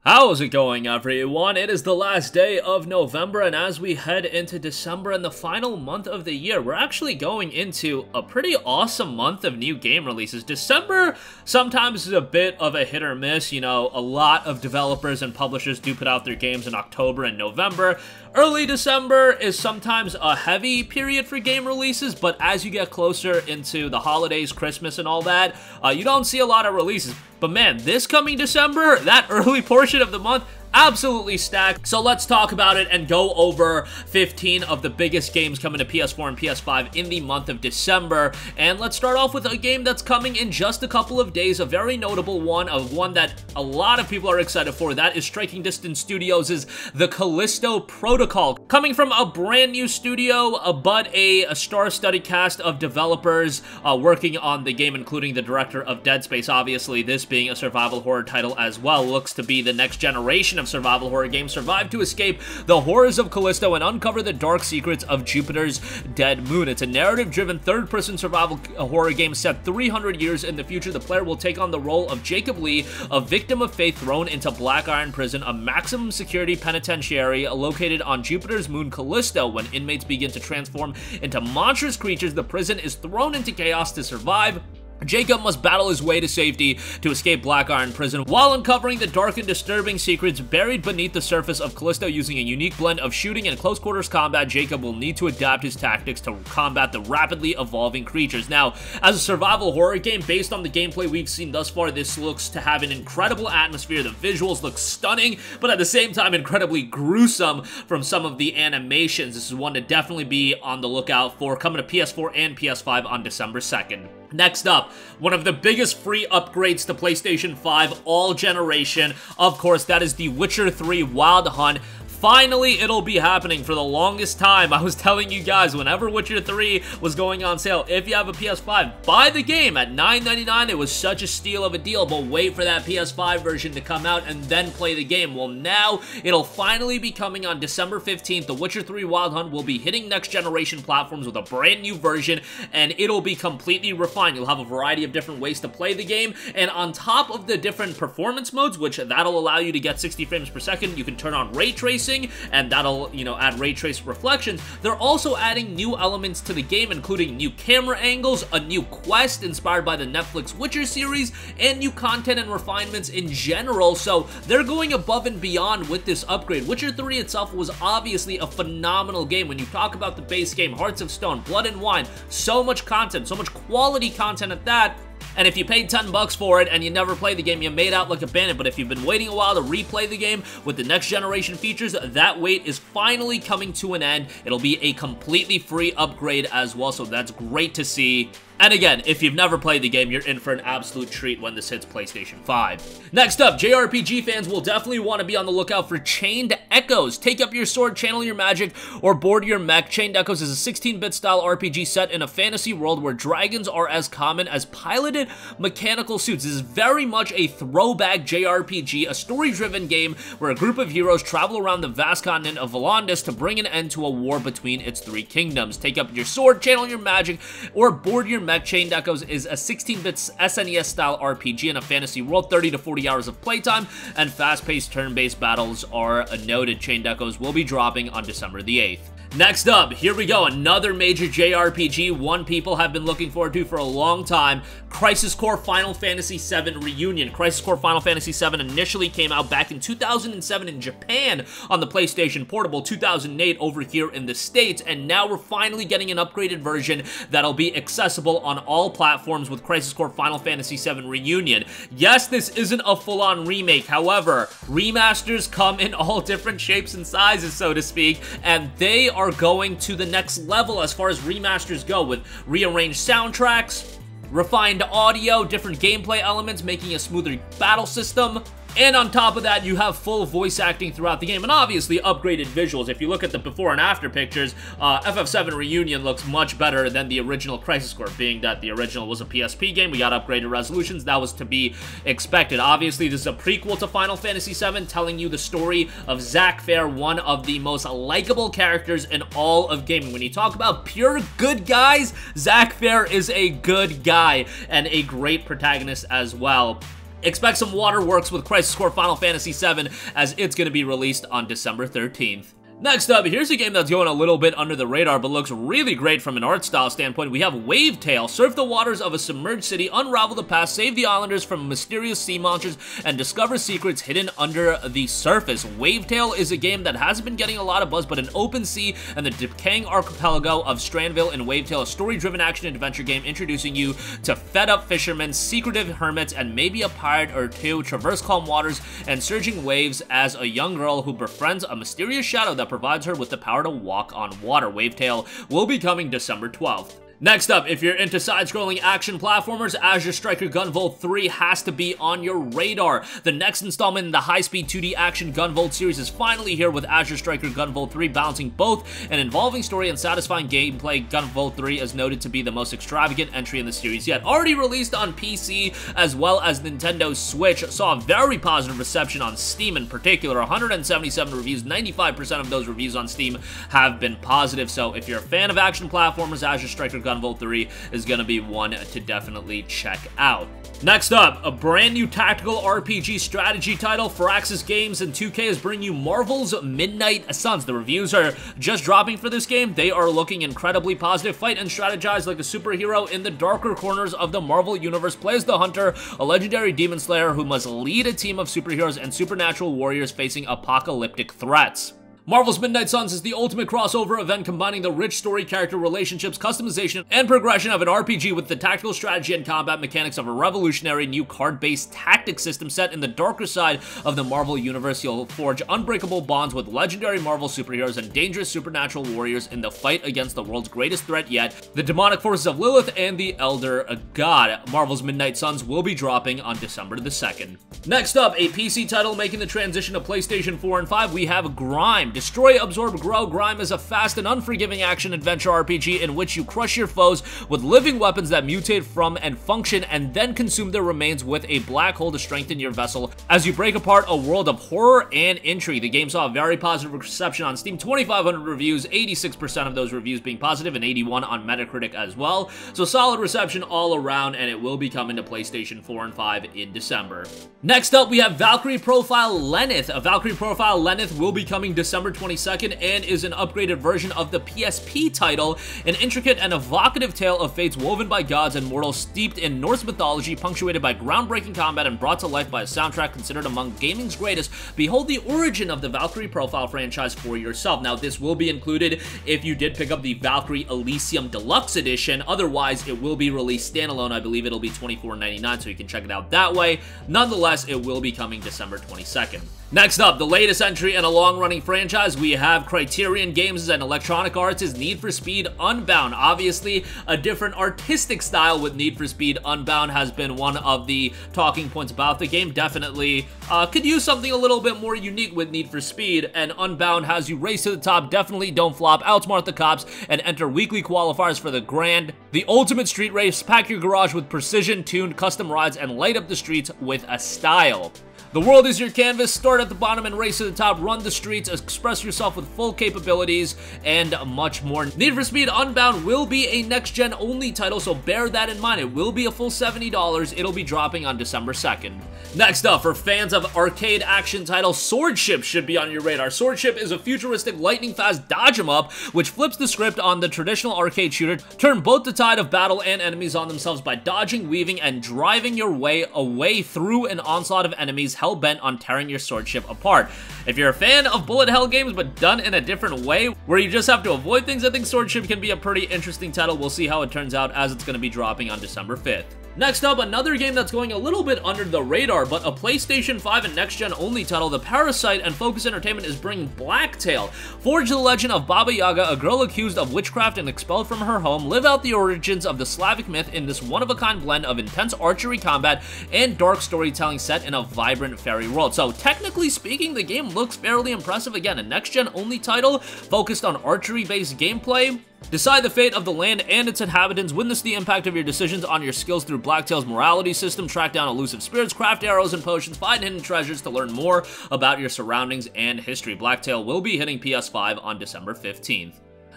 How's it going, everyone? It is the last day of November, and as we head into December and the final month of the year, we're actually going into a pretty awesome month of new game releases. December sometimes is a bit of a hit or miss. You know, a lot of developers and publishers do put out their games in October and November. Early December is sometimes a heavy period for game releases, but as you get closer into the holidays, Christmas, and all that, you don't see a lot of releases. But man, this coming December, that early portion of the month, absolutely stacked. So let's talk about it and go over 15 of the biggest games coming to PS4 and PS5 in the month of December. And let's start off with a game that's coming in just a couple of days, a very notable one, one that a lot of people are excited for. That is Striking Distance Studios' The Callisto Protocol. Coming from a brand new studio, but a star-studded cast of developers working on the game, including the director of Dead Space. Obviously, this being a survival horror title as well, looks to be the next generation of survival horror games. Survive to escape the horrors of Callisto and uncover the dark secrets of Jupiter's dead moon. It's a narrative-driven third-person survival horror game set 300 years in the future. The player will take on the role of Jacob Lee, a victim of fate thrown into Black Iron Prison, a maximum security penitentiary located on Jupiter's moon Callisto. When inmates begin to transform into monstrous creatures, the prison is thrown into chaos to survive. Jacob must battle his way to safety to escape Black Iron Prison while uncovering the dark and disturbing secrets buried beneath the surface of Callisto. Using a unique blend of shooting and close quarters combat, Jacob will need to adapt his tactics to combat the rapidly evolving creatures. Now, as a survival horror game, based on the gameplay we've seen thus far, this looks to have an incredible atmosphere. The visuals look stunning, but at the same time incredibly gruesome from some of the animations. This is one to definitely be on the lookout for, coming to PS4 and PS5 on December 2nd. Next up, one of the biggest free upgrades to PlayStation 5 all generation. Of course, that is The Witcher 3 Wild Hunt. Finally, it'll be happening. For the longest time, I was telling you guys, whenever Witcher 3 was going on sale, if you have a PS5, buy the game at $9.99. It was such a steal of a deal, but wait for that PS5 version to come out and then play the game. Well, now it'll finally be coming on December 15th. The Witcher 3 Wild Hunt will be hitting next-generation platforms with a brand new version, and it'll be completely refined. You'll have a variety of different ways to play the game, and on top of the different performance modes, which that'll allow you to get 60 frames per second, you can turn on ray tracing, and that'll, add ray trace reflections. They're also adding new elements to the game, including new camera angles, a new quest inspired by the Netflix Witcher series, and new content and refinements in general. So they're going above and beyond with this upgrade. Witcher 3 itself was obviously a phenomenal game. When you talk about the base game, Hearts of Stone, Blood and Wine, so much content, so much quality content at that. And if you paid $10 for it and you never played the game, you made out like a bandit. But if you've been waiting a while to replay the game with the next generation features, that wait is finally coming to an end. It'll be a completely free upgrade as well, so that's great to see. And again, if you've never played the game, you're in for an absolute treat when this hits PlayStation 5. Next up, JRPG fans will definitely want to be on the lookout for Chained Echoes. Take up your sword, channel your magic, or board your mech. Chained Echoes is a 16-bit style RPG set in a fantasy world where dragons are as common as piloted mechanical suits. This is very much a throwback JRPG, a story-driven game where a group of heroes travel around the vast continent of Volandis to bring an end to a war between its three kingdoms. Take up your sword, channel your magic, or board your mech. Chained Echoes is a 16-bit SNES-style RPG in a fantasy world, 30 to 40 hours of playtime, and fast-paced turn-based battles are noted. Chained Echoes will be dropping on December the 8th. Next up, here we go, another major JRPG, one people have been looking forward to for a long time, Crisis Core Final Fantasy VII Reunion. Crisis Core Final Fantasy VII initially came out back in 2007 in Japan on the PlayStation Portable, 2008 over here in the States, and now we're finally getting an upgraded version that'll be accessible on all platforms with Crisis Core Final Fantasy VII Reunion. Yes, this isn't a full-on remake, however, remasters come in all different shapes and sizes, so to speak, and they are going to the next level as far as remasters go, with rearranged soundtracks, refined audio, different gameplay elements, making a smoother battle system. And on top of that, you have full voice acting throughout the game, and obviously upgraded visuals. If you look at the before and after pictures, FF7 Reunion looks much better than the original Crisis Core, being that the original was a PSP game. We got upgraded resolutions. That was to be expected. Obviously, this is a prequel to Final Fantasy VII, telling you the story of Zack Fair, one of the most likable characters in all of gaming. When you talk about pure good guys, Zack Fair is a good guy and a great protagonist as well. Expect some waterworks with Crisis Core Final Fantasy VII, as it's going to be released on December 13th. Next up, here's a game that's going a little bit under the radar, but looks really great from an art style standpoint. We have Wavetale. Surf the waters of a submerged city, unravel the past, save the islanders from mysterious sea monsters, and discover secrets hidden under the surface. Wavetale is a game that hasn't been getting a lot of buzz, but an open sea and the decaying archipelago of Strandville in Wavetale, a story-driven action-adventure game introducing you to fed-up fishermen, secretive hermits, and maybe a pirate or two, traverse calm waters and surging waves as a young girl who befriends a mysterious shadow that provides her with the power to walk on water. Wavetale will be coming December 12th. Next up, if you're into side-scrolling action platformers, Azure Striker Gunvolt 3 has to be on your radar. The next installment in the high-speed 2D action Gunvolt series is finally here with Azure Striker Gunvolt 3, balancing both an involving story and satisfying gameplay. Gunvolt 3 is noted to be the most extravagant entry in the series yet. Already released on PC as well as Nintendo Switch, saw a very positive reception on Steam in particular. 177 reviews, 95% of those reviews on Steam have been positive, so if you're a fan of action platformers, Azure Striker Gunvolt 3 is going to be one to definitely check out. Next up, a brand new tactical RPG strategy title. Firaxis Games and 2K is bringing you Marvel's Midnight Suns. The reviews are just dropping for this game. They are looking incredibly positive. Fight and strategize like a superhero in the darker corners of the Marvel Universe. Play as the Hunter, a legendary demon slayer who must lead a team of superheroes and supernatural warriors facing apocalyptic threats. Marvel's Midnight Suns is the ultimate crossover event combining the rich story, character relationships, customization, and progression of an RPG with the tactical strategy and combat mechanics of a revolutionary new card-based tactics system set in the darker side of the Marvel Universe. You'll forge unbreakable bonds with legendary Marvel superheroes and dangerous supernatural warriors in the fight against the world's greatest threat yet, the demonic forces of Lilith and the Elder God. Marvel's Midnight Suns will be dropping on December the 2nd. Next up, a PC title making the transition to PlayStation 4 and 5, we have GRIME. Destroy, Absorb, Grow. GRIME is a fast and unforgiving action-adventure RPG in which you crush your foes with living weapons that mutate from and function and then consume their remains with a black hole to strengthen your vessel as you break apart a world of horror and intrigue. The game saw a very positive reception on Steam, 2,500 reviews, 86% of those reviews being positive and 81 on Metacritic as well. So solid reception all around, and it will be coming to PlayStation 4 and 5 in December. Next up, we have Valkyrie Profile Lenneth. A Valkyrie Profile Lenneth will be coming December 22nd and is an upgraded version of the PSP title, an intricate and evocative tale of fates woven by gods and mortals steeped in Norse mythology, punctuated by groundbreaking combat and brought to life by a soundtrack considered among gaming's greatest. Behold the origin of the Valkyrie Profile franchise for yourself. Now, this will be included if you did pick up the Valkyrie Elysium Deluxe Edition. Otherwise, it will be released standalone. I believe it'll be $24.99, so you can check it out that way. Nonetheless, it will be coming December 22nd. Next up, the latest entry in a long-running franchise, we have Criterion Games and Electronic Arts' Need for Speed Unbound. Obviously, a different artistic style with Need for Speed Unbound has been one of the talking points about the game. Definitely could use something a little bit more unique with Need for Speed, and Unbound has you race to the top, definitely don't flop, outsmart the cops, and enter weekly qualifiers for the Grand. The ultimate street race, pack your garage with precision-tuned custom rides and light up the streets with a style. The world is your canvas. Start at the bottom and race to the top. Run the streets, express yourself with full capabilities, and much more. Need for Speed Unbound will be a next-gen only title, so bear that in mind. It will be a full $70. It'll be dropping on December 2nd. Next up, for fans of arcade action title, Swordship should be on your radar. Swordship is a futuristic lightning-fast dodge-em-up, which flips the script on the traditional arcade shooter. Turn both the tide of battle and enemies on themselves by dodging, weaving, and driving your way away through an onslaught of enemies hell-bent on tearing your swordship apart. If you're a fan of bullet hell games but done in a different way, where you just have to avoid things, I think Swordship can be a pretty interesting title. We'll see how it turns out as it's going to be dropping on December 5th. Next up, another game that's going a little bit under the radar, but a PlayStation 5 and next-gen only title. The Parasite and Focus Entertainment is bringing Blacktail. Forge the legend of Baba Yaga, a girl accused of witchcraft and expelled from her home. Live out the origins of the Slavic myth in this one-of-a-kind blend of intense archery combat and dark storytelling set in a vibrant fairy world. So, technically speaking, the game looks fairly impressive. Again, a next-gen only title focused on archery-based gameplay. Decide the fate of the land and its inhabitants, witness the impact of your decisions on your skills through Blacktail's morality system, track down elusive spirits, craft arrows and potions, find hidden treasures to learn more about your surroundings and history. Blacktail will be hitting PS5 on December 15th.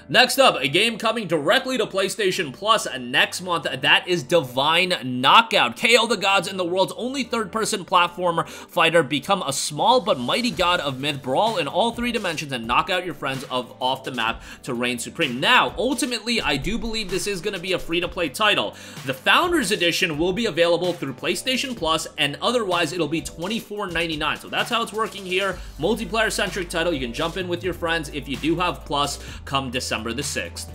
Next up, a game coming directly to PlayStation Plus next month, that is Divine Knockout. KO the gods in the world's only third-person platformer fighter, become a small but mighty god of myth, brawl in all 3 dimensions, and knock out your friends off the map to reign supreme. Now, ultimately, I do believe this is going to be a free-to-play title. The Founders Edition will be available through PlayStation Plus, and otherwise it'll be $24.99. So that's how it's working here. Multiplayer-centric title. You can jump in with your friends if you do have Plus come December the 6th.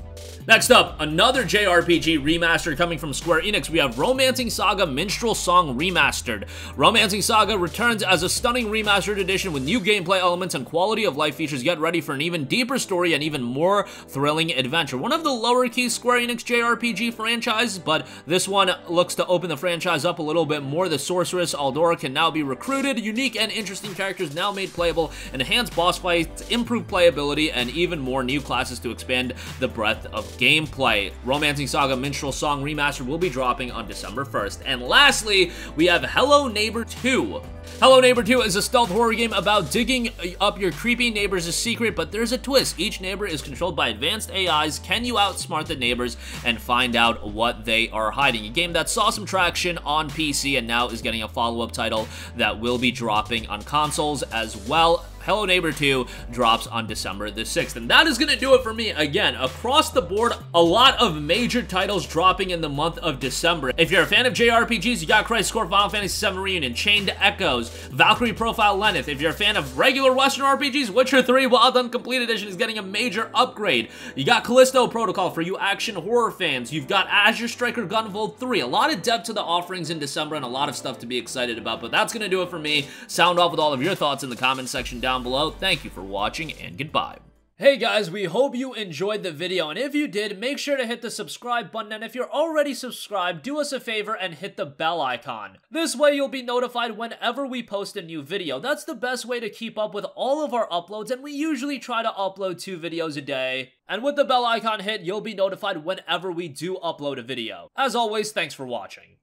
Next up, another JRPG remastered coming from Square Enix. We have Romancing Saga Minstrel Song Remastered. Romancing Saga returns as a stunning remastered edition with new gameplay elements and quality of life features. Get ready for an even deeper story and even more thrilling adventure. One of the lower-key Square Enix JRPG franchises, but this one looks to open the franchise up a little bit more. The sorceress Aldora can now be recruited. Unique and interesting characters now made playable. Enhanced boss fights, improved playability, and even more new classes to expand the breadth of gameplay. Romancing Saga Minstrel Song Remastered will be dropping on December 1st. And lastly, we have Hello Neighbor 2. Hello Neighbor 2 is a stealth horror game about digging up your creepy neighbor's secret, but there's a twist. Each neighbor is controlled by advanced AIs. Can you outsmart the neighbors and find out what they are hiding? A game that saw some traction on PC and now is getting a follow-up title that will be dropping on consoles as well. Hello Neighbor 2 drops on December the 6th. And that is going to do it for me. Again, across the board, a lot of major titles dropping in the month of December. If you're a fan of JRPGs, you got Crisis Core, Final Fantasy VII Reunion, Chained Echoes, Valkyrie Profile Lenneth. If you're a fan of regular Western RPGs, Witcher 3 Wild Hunt Complete Edition is getting a major upgrade. You got Callisto Protocol for you action horror fans. You've got Azure Striker Gunvolt 3. A lot of depth to the offerings in December and a lot of stuff to be excited about. But that's going to do it for me. Sound off with all of your thoughts in the comment section down below. Thank you for watching, and goodbye. Hey guys, we hope you enjoyed the video, and if you did, make sure to hit the subscribe button, and if you're already subscribed, do us a favor and hit the bell icon. This way you'll be notified whenever we post a new video. That's the best way to keep up with all of our uploads, and we usually try to upload 2 videos a day. And with the bell icon hit, you'll be notified whenever we do upload a video. As always, thanks for watching.